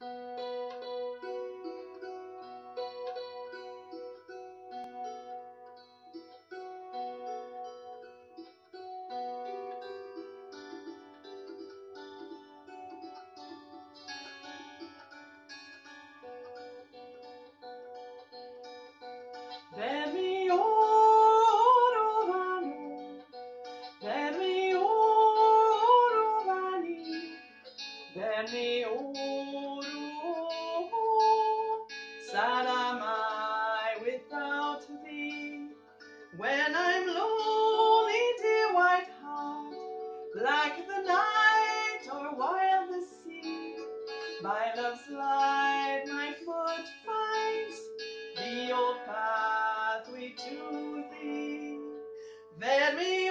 Vermi oro vano, vermi oro vani, vermi oro. Sad am I without thee. When I'm lonely, dear white heart, black the night or wild the sea, by love's light my foot finds the old pathway to thee. Vermi